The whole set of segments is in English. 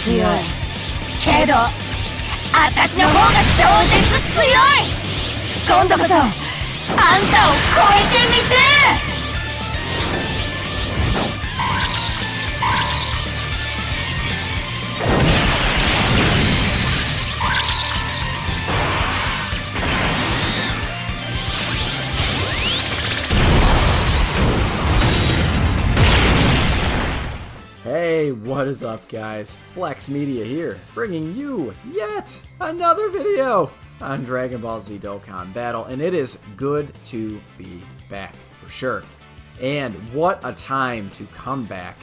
強いけど私の方が超絶強い。今度こそあんたを超えてみせる。Hey, what is up guys? Flex Media here, bringing you yet another video on Dragon Ball Z Dokkan Battle, and it is good to be back for sure. And what a time to come back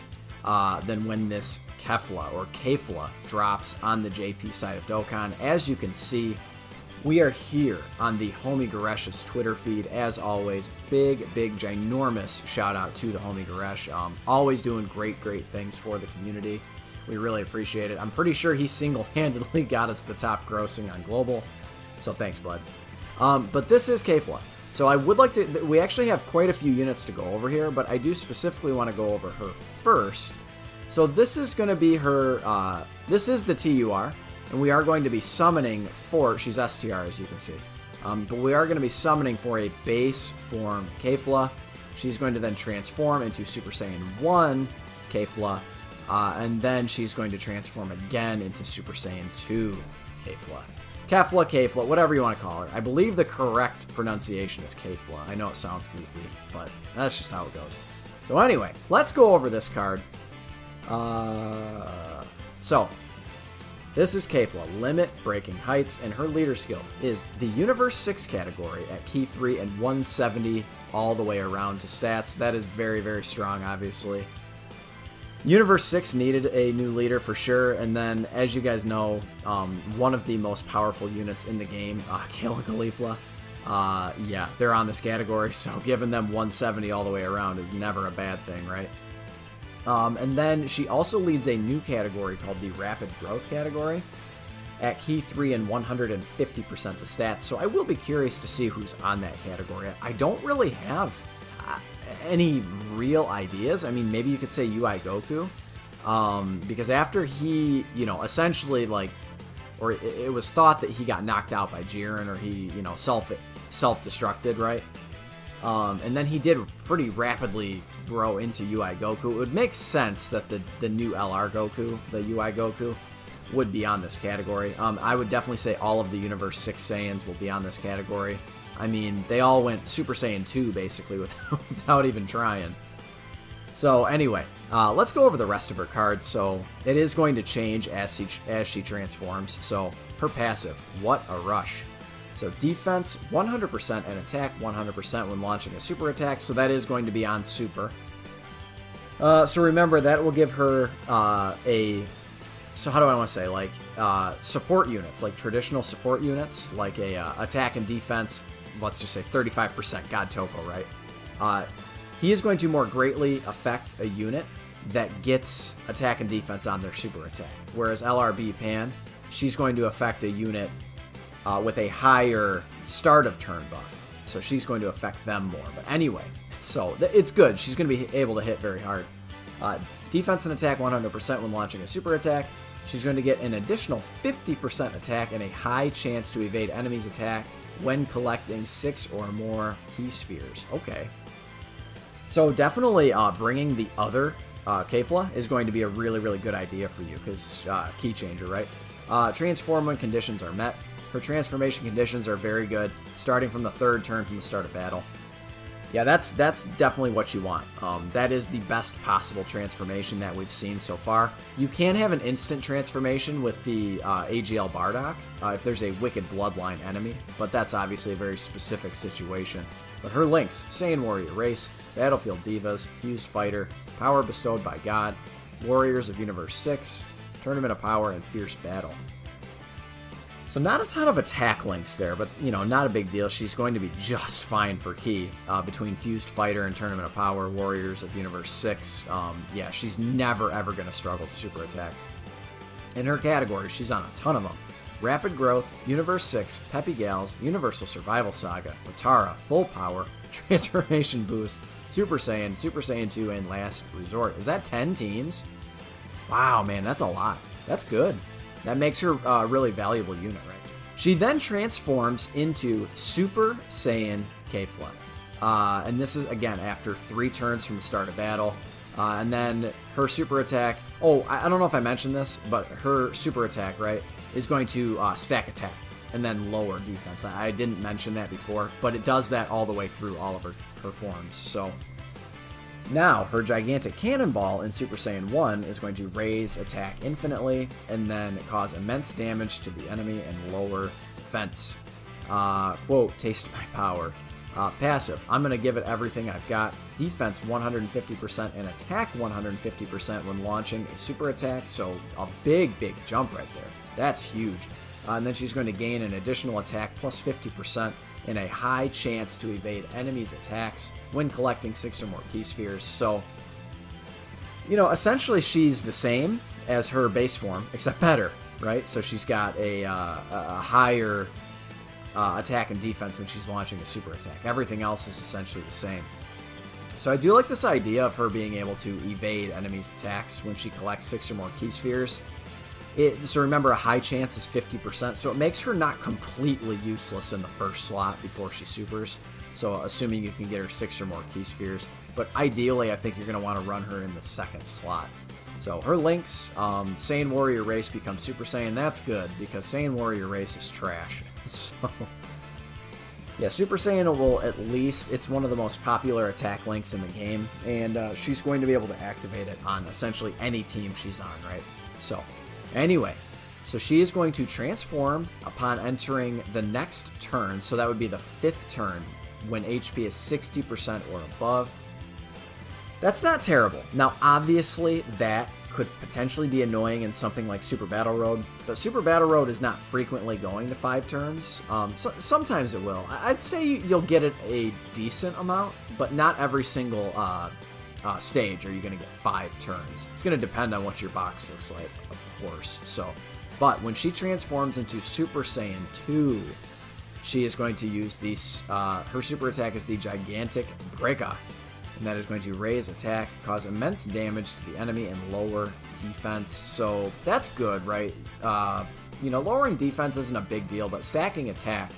than when this Kefla or Kefla drops on the JP side of Dokkan. As you can see, we are here on the Homie Garesh's Twitter feed. As always, big, ginormous shout out to the Homie Garesh. Always doing great things for the community. We really appreciate it. I'm pretty sure he single-handedly got us to top grossing on global. So thanks, bud. But this is Kefla. So I would like to, we actually have quite a few units to go over here, but I do specifically want to go over her first. So this is going to be her, this is the TUR. And we are going to be summoning for, she's STR as you can see, but we are going to be summoning for a base form Kefla. She's going to then transform into Super Saiyan 1 Kefla, and then she's going to transform again into Super Saiyan 2 Kefla. Kefla, whatever you want to call her. I believe the correct pronunciation is Kefla. I know it sounds goofy, but that's just how it goes. So anyway, let's go over this card. This is Kefla, Limit Breaking Heights, and her leader skill is the Universe 6 category at Key 3 and 170 all the way around to stats. That is very strong, obviously. Universe 6 needed a new leader for sure, and then, as you guys know, one of the most powerful units in the game, Kale and Caulifla, yeah, they're on this category, so giving them 170 all the way around is never a bad thing, right? And then she also leads a new category called the Rapid Growth category at Key 3 and 150% to stats. So I will be curious to see who's on that category. I don't really have any real ideas. I mean, maybe you could say UI Goku, because after he, you know, essentially like, or it was thought that he got knocked out by Jiren, or he, you know, self-destructed, right? And then he did pretty rapidly grow into UI Goku. It would make sense that the new LR Goku, the UI Goku, would be on this category. I would definitely say all of the Universe 6 Saiyans will be on this category. I mean, they all went Super Saiyan 2 basically without even trying. So anyway, let's go over the rest of her cards. So it is going to change as she transforms. So her passive, What a Rush. So defense 100% and attack 100% when launching a super attack. So that is going to be on super. So remember that will give her so how do I want to say, like support units, like traditional support units, like a attack and defense. Let's just say 35%. God Toko, right? He is going to more greatly affect a unit that gets attack and defense on their super attack. Whereas LRB Pan, she's going to affect a unit with a higher start of turn buff. So she's going to affect them more. But anyway, so it's good. She's going to be able to hit very hard. Defense and attack 100% when launching a super attack. She's going to get an additional 50% attack and a high chance to evade enemies' attack when collecting 6 or more key spheres. Okay. So definitely bringing the other Kefla is going to be a really good idea for you, because key changer, right? Transform when conditions are met. Her transformation conditions are very good, starting from the 3rd turn from the start of battle. Yeah, that's definitely what you want. That is the best possible transformation that we've seen so far. You can have an instant transformation with the AGL Bardock if there's a Wicked Bloodline enemy, but that's obviously a very specific situation. But her links, Saiyan Warrior Race, Battlefield Divas, Fused Fighter, Power Bestowed by God, Warriors of Universe 6, Tournament of Power, and Fierce Battle. So not a ton of attack links there, but, you know, not a big deal. She's going to be just fine for key between Fused Fighter and Tournament of Power, Warriors of Universe 6. Yeah, she's never, ever going to struggle to super attack. In her category, she's on a ton of them. Rapid Growth, Universe 6, Peppy Gals, Universal Survival Saga, Potara, Full Power, Transformation Boost, Super Saiyan 2, and Last Resort. Is that 10 teams? Wow, man, that's a lot. That's good. That makes her a really valuable unit, right? She then transforms into Super Saiyan Kefla. And this is, again, after 3 turns from the start of battle. And then her super attack... Oh, I don't know if I mentioned this, but her super attack, right, is going to stack attack and then lower defense. I didn't mention that before, but it does that all the way through all of her forms. So now her gigantic cannonball in Super Saiyan 1 is going to raise attack infinitely and then cause immense damage to the enemy and lower defense. Quote, taste my power. Passive, I'm going to give it everything I've got. Defense 150% and attack 150% when launching a super attack, so a big jump right there. That's huge. And then she's going to gain an additional attack plus 50% and a high chance to evade enemies' attacks when collecting 6 or more key spheres. So, you know, essentially she's the same as her base form, except better, right? So she's got a higher attack and defense when she's launching a super attack. Everything else is essentially the same. So I do like this idea of her being able to evade enemies' attacks when she collects 6 or more key spheres. So remember, a high chance is 50%, so it makes her not completely useless in the first slot before she supers. So assuming you can get her 6 or more key spheres. But ideally, I think you're going to want to run her in the second slot. So her links, Saiyan Warrior Race becomes Super Saiyan. That's good, because Saiyan Warrior Race is trash. So, yeah, Super Saiyan will at least, it's one of the most popular attack links in the game, and she's going to be able to activate it on essentially any team she's on, right? So, anyway, so she is going to transform upon entering the next turn, so that would be the 5th turn, when HP is 60% or above. That's not terrible. Now, obviously, that could potentially be annoying in something like Super Battle Road, but Super Battle Road is not frequently going to 5 turns. So sometimes it will. I'd say you'll get it a decent amount, but not every single stage are you going to get 5 turns. It's going to depend on what your box looks like, of course. So, but when she transforms into Super Saiyan 2, she is going to use her super attack is the Gigantic Breaker. And that is going to raise attack, cause immense damage to the enemy, and lower defense. So that's good, right? You know, lowering defense isn't a big deal, but stacking attack,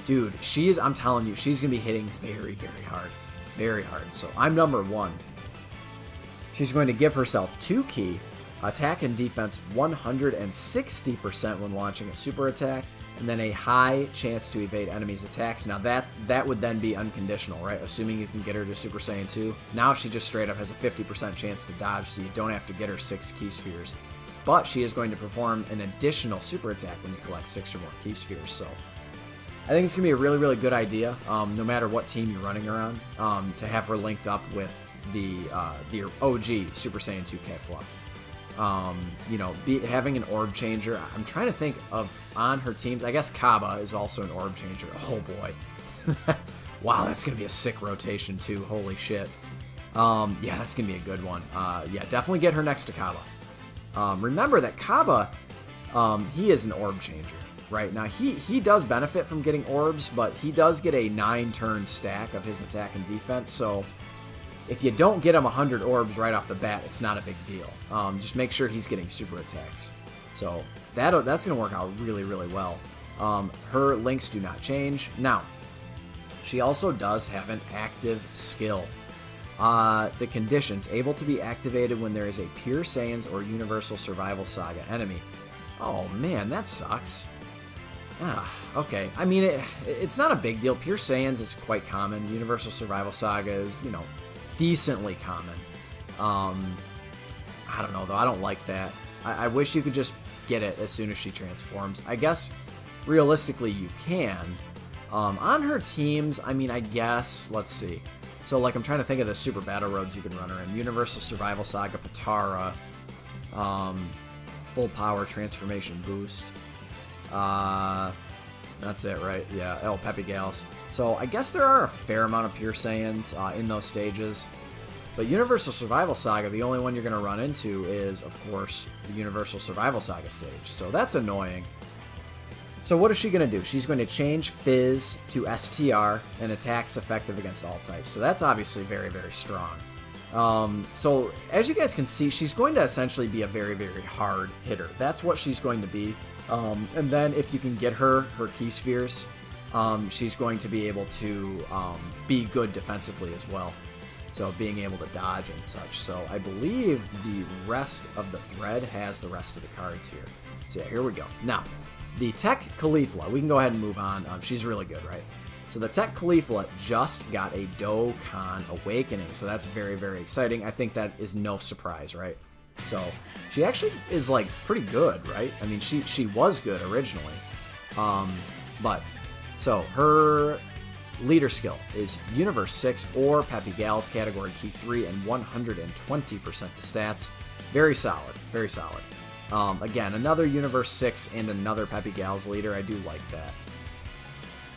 dude, I'm telling you, she's going to be hitting very hard. Very hard. So I'm number 1. She's going to give herself 2 key, attack and defense 160% when launching a super attack, and then a high chance to evade enemies' attacks. Now that would then be unconditional, right? Assuming you can get her to Super Saiyan 2. Now she just straight up has a 50% chance to dodge, so you don't have to get her 6 key spheres. But she is going to perform an additional super attack when you collect 6 or more key spheres. So I think it's going to be a really good idea, no matter what team you're running around, to have her linked up with the OG Super Saiyan 2 Kefla. You know, having an orb changer. I'm trying to think of on her teams. I guess Kaba is also an orb changer. Oh boy. Wow, that's going to be a sick rotation too. Holy shit. Yeah, that's going to be a good one. Yeah, definitely get her next to Kaba. Remember that Kaba, he is an orb changer, right? Now, he does benefit from getting orbs, but he does get a 9-turn stack of his attack and defense, so if you don't get him 100 orbs right off the bat, it's not a big deal. Just make sure he's getting super attacks. So that's going to work out really well. Her links do not change. Now, she also does have an active skill. The conditions, able to be activated when there is a Pure Saiyans or Universal Survival Saga enemy. Oh man, that sucks. Okay. I mean, it's not a big deal. Pure Saiyans is quite common. Universal Survival Saga is, you know, decently common. I don't know, though. I don't like that. I wish you could just get it as soon as she transforms. I guess, realistically, you can. On her teams, I mean, I guess, let's see. So, like, I'm trying to think of the Super Battle Roads you can run her in. Universal Survival Saga, Patara, Full Power Transformation Boost. That's it, right? Yeah. Oh, Peppy Gals. So I guess there are a fair amount of Pure Saiyans in those stages. But Universal Survival Saga, the only one you're going to run into is, of course, the Universal Survival Saga stage. So that's annoying. So what is she going to do? She's going to change Fizz to STR and attacks effective against all types. So that's obviously very strong. So as you guys can see, she's going to essentially be a very, very hard hitter. That's what she's going to be. And then if you can get her key spheres, she's going to be able to be good defensively as well. So being able to dodge and such. So I believe the rest of the thread has the rest of the cards here. So yeah, here we go. Now, the Tech Caulifla, we can go ahead and move on. She's really good, right? So the Tech Caulifla just got a Dokkan Awakening, so that's very, very exciting. I think that is no surprise, right? So she actually is like pretty good, right? I mean, she was good originally, but so her leader skill is Universe 6 or Peppy Gals category key 3 and 120% to stats. Very solid, very solid. Again, another Universe 6 and another Peppy Gals leader. I do like that.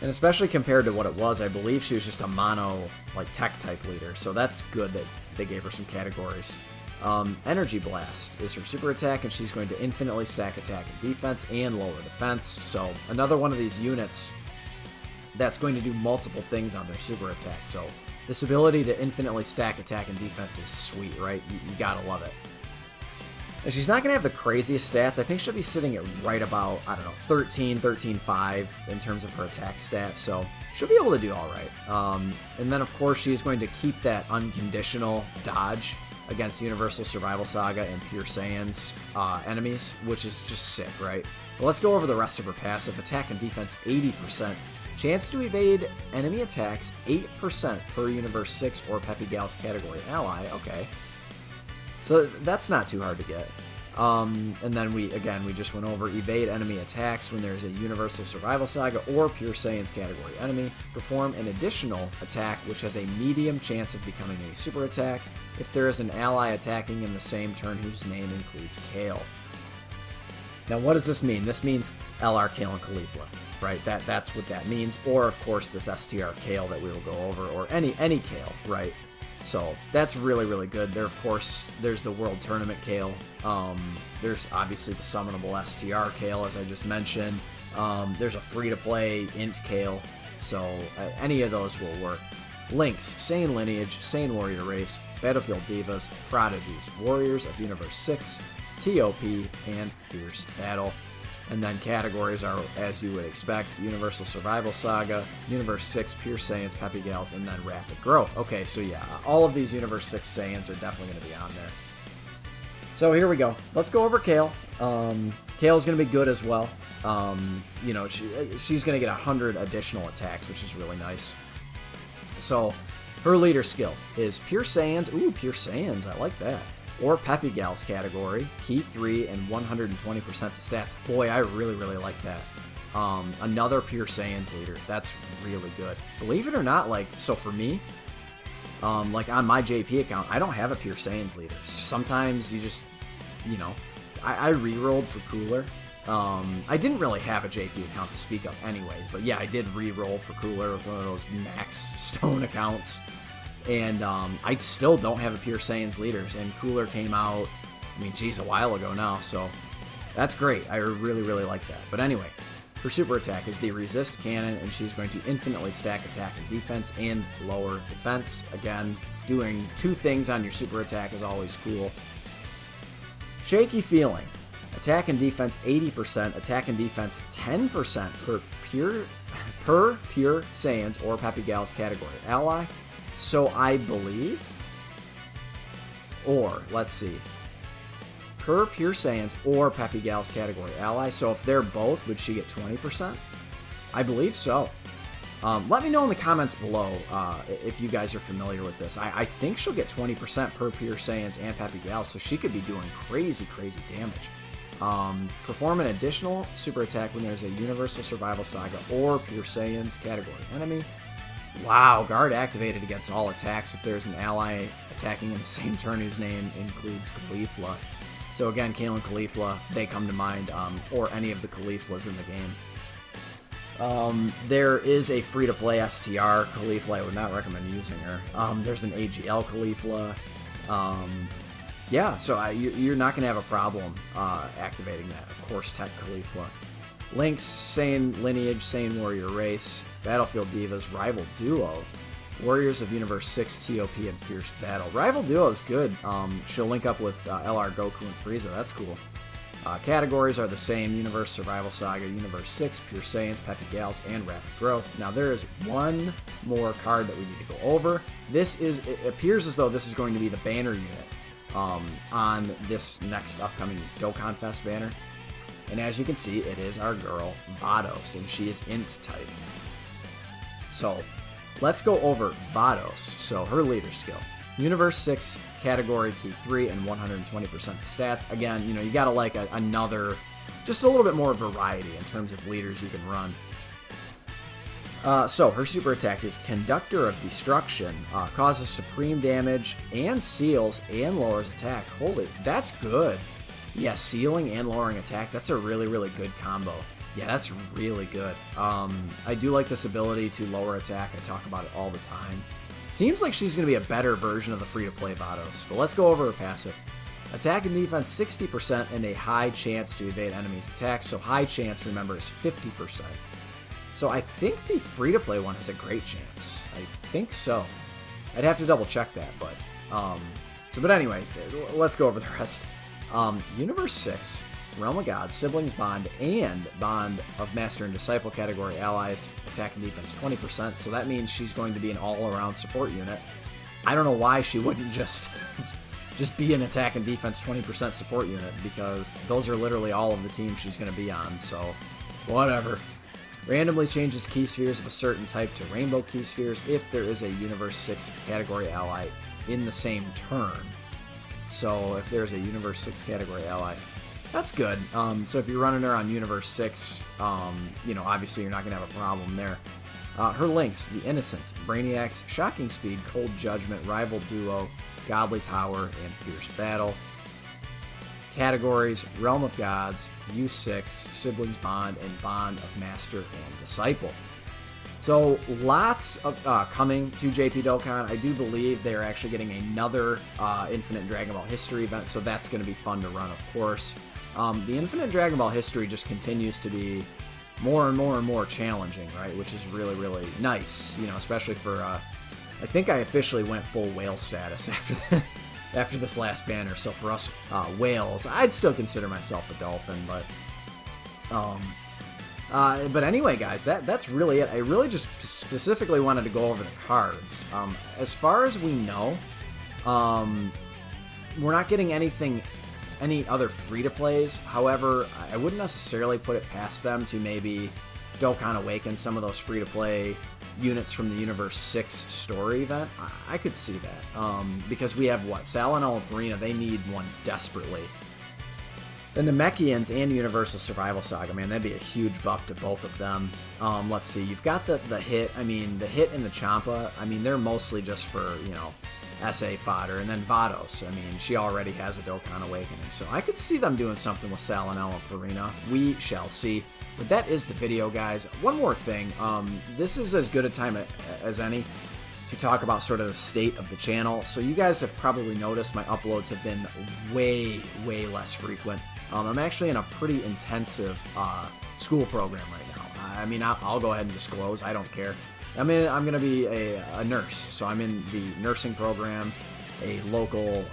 And especially compared to what it was, I believe she was just a mono, like, tech-type leader. So that's good that they gave her some categories. Energy Blast is her super attack, and she's going to infinitely stack attack and defense and lower defense. So another one of these units that's going to do multiple things on their super attack. So this ability to infinitely stack attack and defense is sweet, right? You gotta love it. And she's not going to have the craziest stats. I think she'll be sitting at right about, I don't know, 13, 13.5 in terms of her attack stats. So she'll be able to do all right. And then, of course, she's going to keep that unconditional dodge against Universal Survival Saga and Pure Saiyan's enemies, which is just sick, right? But let's go over the rest of her passive. Attack and defense, 80%. Chance to evade enemy attacks, 8% per Universe 6 or Peppy Gals category ally. Okay. So that's not too hard to get. And then we just went over evade enemy attacks when there's a Universal Survival Saga or Pure Saiyan's category enemy. Perform an additional attack which has a medium chance of becoming a super attack if there is an ally attacking in the same turn whose name includes Kale. Now what does this mean? This means LR Kale and Caulifla, right? That's what that means. Or of course this STR Kale that we will go over, or any Kale, right? So that's really, really good. There, of course, there's the World Tournament Kale. There's obviously the summonable STR Kale, as I just mentioned. There's a free-to-play Int Kale, so any of those will work. Links, Saiyan Lineage, Saiyan Warrior Race, Battlefield Divas, Prodigies, Warriors of Universe 6, TOP, and Fierce Battle. And then categories are, as you would expect, Universal Survival Saga, Universe 6, Pure Saiyans, Peppy Gals, and then Rapid Growth. Okay, so yeah, all of these Universe 6 Saiyans are definitely going to be on there. So here we go. Let's go over Kale. Kale's going to be good as well. You know, she's going to get 100 additional attacks, which is really nice. So her leader skill is Pure Saiyans. Ooh, Pure Saiyans. I like that. Or Peppy Gals category, key 3 and 120% to stats. Boy, I really, really like that. Another Pure Saiyans leader. That's really good. Believe it or not, like, so for me, like on my JP account, I don't have a Pure Saiyans leader. Sometimes you just, you know, I re-rolled for Cooler. I didn't really have a JP account to speak of anyway, but yeah, I did re-roll for Cooler with one of those max stone accounts. And I still don't have a Pure Saiyans leaders, and Cooler came out, I mean, geez, a while ago now, so that's great. I really, really like that. But anyway, her super attack is the Resist Cannon, and she's going to infinitely stack attack and defense and lower defense. Again, doing 2 things on your super attack is always cool. Shaky Feeling. Attack and defense 80%, attack and defense 10% per Pure Saiyans or Peppy Gals category ally. So I believe, or let's see, per Pure Saiyans or Peppy Gals category ally. So if they're both, would she get 20%? I believe so. Let me know in the comments below if you guys are familiar with this. I think she'll get 20% per Pure Saiyans and Peppy Gals, so she could be doing crazy, crazy damage. Perform an additional super attack when there's a Universal Survival Saga or Pure Saiyans category enemy. Wow, guard activated against all attacks if there's an ally attacking in the same turn whose name includes Caulifla. So again, Kale and Caulifla, they come to mind, or any of the Cauliflas in the game. There is a free-to-play STR Caulifla. I would not recommend using her. There's an AGL Caulifla. Yeah, so you're not going to have a problem activating that. Of course, Tech Caulifla. Links, Saiyan Lineage, Saiyan Warrior Race, Battlefield Divas, Rival Duo. Warriors of Universe 6, TOP, and Fierce Battle. Rival Duo is good. She'll link up with LR Goku and Frieza. That's cool. Categories are the same: Universe Survival Saga, Universe 6, Pure Saiyans, Peppy Gals, and Rapid Growth. Now there is one more card that we need to go over. It appears as though this is going to be the banner unit on this next upcoming Dokkanfest banner. And as you can see, it is our girl, Vados, and she is Int type. So let's go over Vados. So her leader skill: Universe 6 category, key 3, and 120% to stats. Again, you gotta like another, just a little bit more variety in terms of leaders you can run. So her super attack is Conductor of Destruction, causes supreme damage and seals and lowers attack. Holy, that's good. Yeah, sealing and lowering attack, that's a really, really good combo. Yeah, that's really good. I do like this ability to lower attack. I talk about it all the time. Seems like she's going to be a better version of the free-to-play Vados. But let's go over her passive. Attack and defense 60% and a high chance to evade enemies' attacks. So high chance, remember, is 50%. So I think the free-to-play one has a great chance. I think so. I'd have to double-check that, but anyway, let's go over the rest. Universe 6, Realm of God, Siblings Bond, and Bond of Master and Disciple category allies, attack and defense 20%, so that means she's going to be an all-around support unit. I don't know why she wouldn't just be an attack and defense 20% support unit, because those are literally all of the teams she's going to be on, so whatever. Randomly changes key spheres of a certain type to rainbow key spheres if there is a Universe 6 category ally in the same turn. So if there's a Universe 6 category ally, that's good. So if you're running her on Universe 6, obviously you're not going to have a problem there. Her links: the Innocence, Brainiacs, Shocking Speed, Cold Judgment, Rival Duo, Godly Power, and Fierce Battle. Categories: Realm of Gods, U6, Siblings Bond, and Bond of Master and Disciple. So lots of coming to JP Dokkan. I do believe they are actually getting another Infinite Dragon Ball History event, so that's going to be fun to run, of course. The Infinite Dragon Ball History just continues to be more and more and more challenging, right? Which is really, really nice, especially for, I think I officially went full whale status after this last banner. So for us whales, I'd still consider myself a dolphin, but anyway, guys, that's really it. I really just specifically wanted to go over the cards. As far as we know, we're not getting any other free-to-plays. However, I wouldn't necessarily put it past them to maybe Dokkan Awaken some of those free-to-play units from the Universe 6 story event. I could see that. Because we have, Salanel and Purina, they need one desperately. The Namekians and Universal Survival Saga, man, that'd be a huge buff to both of them. Let's see, you've got the hit. I mean, the hit and the Champa, I mean, they're mostly just for, SA fodder. And then Vados, I mean, she already has a Dokkan Awakening. So I could see them doing something with Salanel and Purina. We shall see. But that is the video, guys. One more thing. This is as good a time as any to talk about sort of the state of the channel. So you guys have probably noticed my uploads have been way, way less frequent. I'm actually in a pretty intensive school program right now. I mean, I'll go ahead and disclose. I don't care. I'm going to be a nurse. So I'm in the nursing program, a local,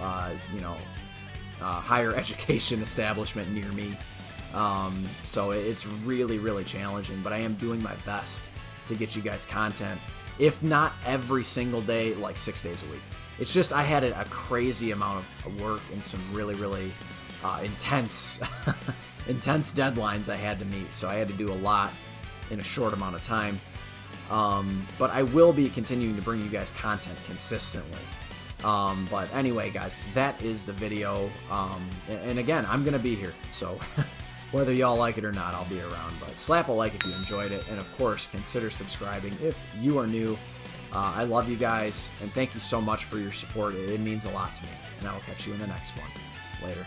higher education establishment near me. So it's really, really challenging, but I am doing my best to get you guys content, if not every single day, like 6 days a week. It's just I had a crazy amount of work and some really, really intense deadlines I had to meet, so I had to do a lot in a short amount of time. But I will be continuing to bring you guys content consistently. But anyway, guys, that is the video. And again, I'm going to be here, so whether y'all like it or not, I'll be around. But slap a like if you enjoyed it, and of course, consider subscribing if you are new. I love you guys, and thank you so much for your support. It means a lot to me, and I will catch you in the next one. Later.